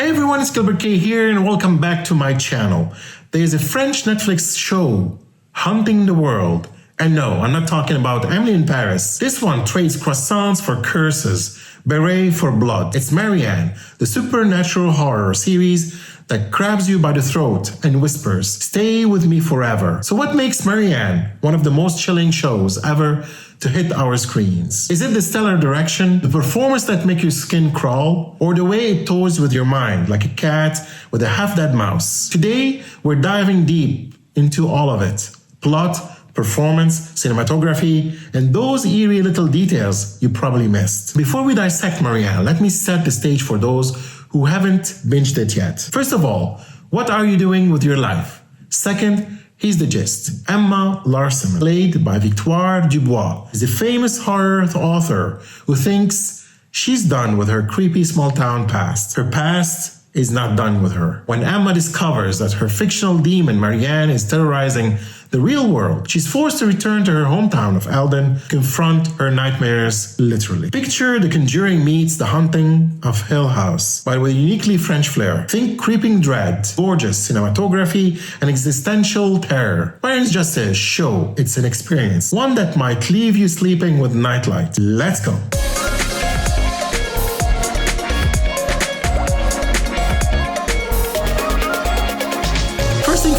Hey everyone, it's Gilbert K here and welcome back to my channel. There is a French Netflix show, Hunting the World. And no, I'm not talking about Emily in Paris. This one trades croissants for curses, beret for blood. It's Marianne, the supernatural horror series that grabs you by the throat and whispers, "Stay with me forever." So what makes Marianne one of the most chilling shows ever to hit our screens? Is it the stellar direction, the performance that make your skin crawl, or the way it toys with your mind like a cat with a half-dead mouse? Today, we're diving deep into all of it. Plot, performance, cinematography, and those eerie little details you probably missed. Before we dissect Marianne, let me set the stage for those who haven't binged it yet. First of all, what are you doing with your life? Second, here's the gist. Emma Larson, played by Victoire Dubois, is a famous horror author who thinks she's done with her creepy small-town past. Her past is not done with her. When Emma discovers that her fictional demon Marianne is terrorizing the real world, she's forced to return to her hometown of Eldon, confront her nightmares literally. Picture The Conjuring meets The Haunting of Hill House, but with a uniquely French flair. Think creeping dread, gorgeous cinematography, and existential terror. But it's just a show, it's an experience. One that might leave you sleeping with nightlight. Let's go.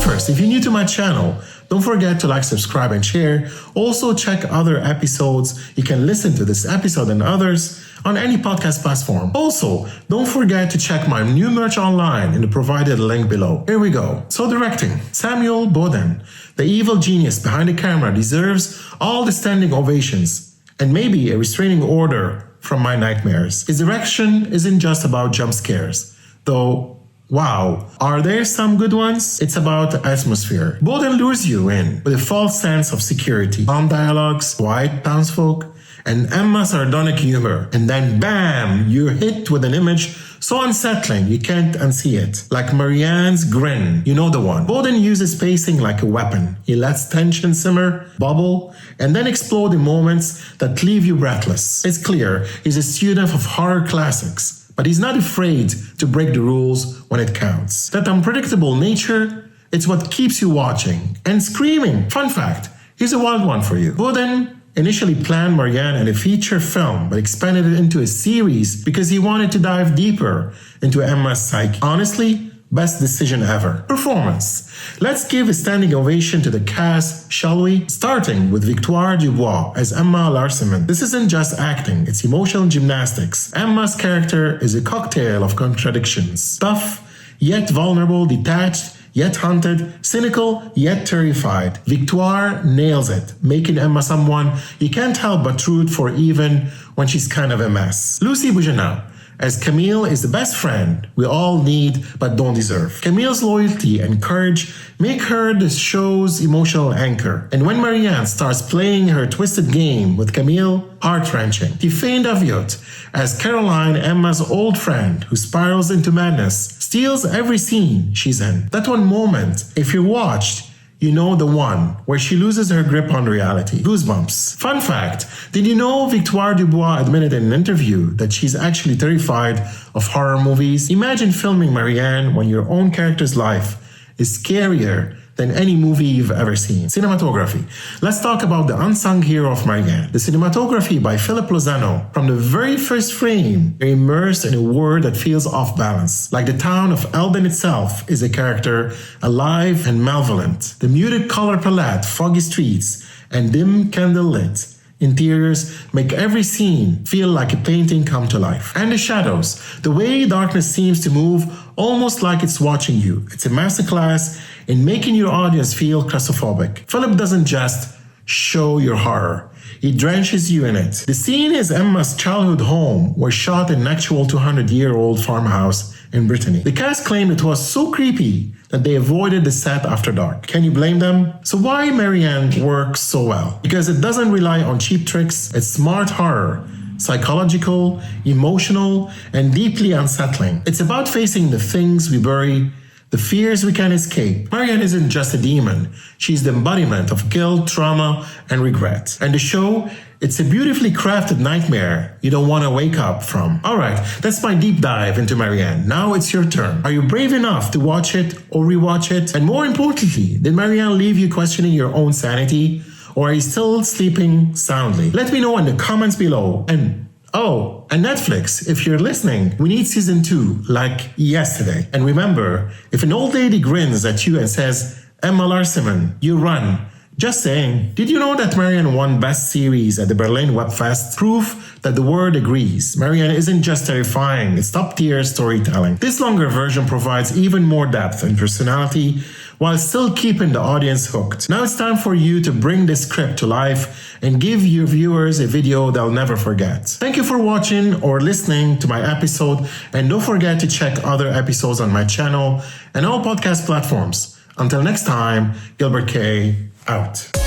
First, if you're new to my channel, don't forget to like, subscribe, and share. Also, check other episodes. You can listen to this episode and others on any podcast platform. Also, don't forget to check my new merch online in the provided link below. Here we go. So directing, Samuel Boden, the evil genius behind the camera, deserves all the standing ovations and maybe a restraining order from my nightmares. His direction isn't just about jump scares, though. Wow, are there some good ones? It's about atmosphere. Boden lures you in with a false sense of security, calm dialogues, quiet townsfolk, and Emma's sardonic humor. And then bam, you're hit with an image so unsettling you can't unsee it. Like Marianne's grin, you know the one. Boden uses pacing like a weapon. He lets tension simmer, bubble, and then explode in moments that leave you breathless. It's clear he's a student of horror classics, but he's not afraid to break the rules when it counts. That unpredictable nature, it's what keeps you watching and screaming. Fun fact, here's a wild one for you. Boden initially planned Marianne in a feature film, but expanded it into a series because he wanted to dive deeper into Emma's psyche. Honestly, best decision ever. Performance. Let's give a standing ovation to the cast, shall we? Starting with Victoire Dubois as Emma Larson. This isn't just acting, it's emotional gymnastics. Emma's character is a cocktail of contradictions. Tough, yet vulnerable, detached, yet haunted, cynical, yet terrified. Victoire nails it, making Emma someone you can't help but root for even when she's kind of a mess. Lucy Bougenat as Camille is the best friend we all need but don't deserve. Camille's loyalty and courage make her the show's emotional anchor. And when Marianne starts playing her twisted game with Camille, heart-wrenching. Tiffaine Daviot as Caroline, Emma's old friend who spirals into madness, steals every scene she's in. That one moment, if you watched, you know the one where she loses her grip on reality. Goosebumps. Fun fact, did you know Victoire Dubois admitted in an interview that she's actually terrified of horror movies? Imagine filming Marianne when your own character's life is scarier than any movie you've ever seen. Cinematography. Let's talk about the unsung hero of Marianne. The cinematography by Philip Lozano. From the very first frame, you're immersed in a world that feels off balance. Like the town of Eldon itself is a character, alive and malevolent. The muted color palette, foggy streets, and dim candlelit interiors make every scene feel like a painting come to life. And the shadows. The way darkness seems to move almost like it's watching you. It's a masterclass in making your audience feel claustrophobic. Philip doesn't just show your horror, he drenches you in it. The scene is Emma's childhood home, was shot in an actual 200-year-old farmhouse in Brittany. The cast claimed it was so creepy that they avoided the set after dark. Can you blame them? So why Marianne works so well? Because it doesn't rely on cheap tricks, it's smart horror. Psychological, emotional, and deeply unsettling. It's about facing the things we bury the fears we can escape. Marianne isn't just a demon. She's the embodiment of guilt, trauma, and regret. And the show, it's a beautifully crafted nightmare you don't want to wake up from. Alright, that's my deep dive into Marianne. Now it's your turn. Are you brave enough to watch it or rewatch it? And more importantly, did Marianne leave you questioning your own sanity? Or are you still sleeping soundly? Let me know in the comments below. And Netflix, if you're listening, we need season 2, like yesterday. And remember, if an old lady grins at you and says, Emma Larsiman, you run. Just saying. Did you know that Marianne won Best Series at the Berlin Web Fest? Proof that the world agrees. Marianne isn't just terrifying, it's top-tier storytelling. This longer version provides even more depth and personality while still keeping the audience hooked. Now it's time for you to bring this script to life and give your viewers a video they'll never forget. Thank you for watching or listening to my episode, and don't forget to check other episodes on my channel and all podcast platforms. Until next time, Gilbert K. out.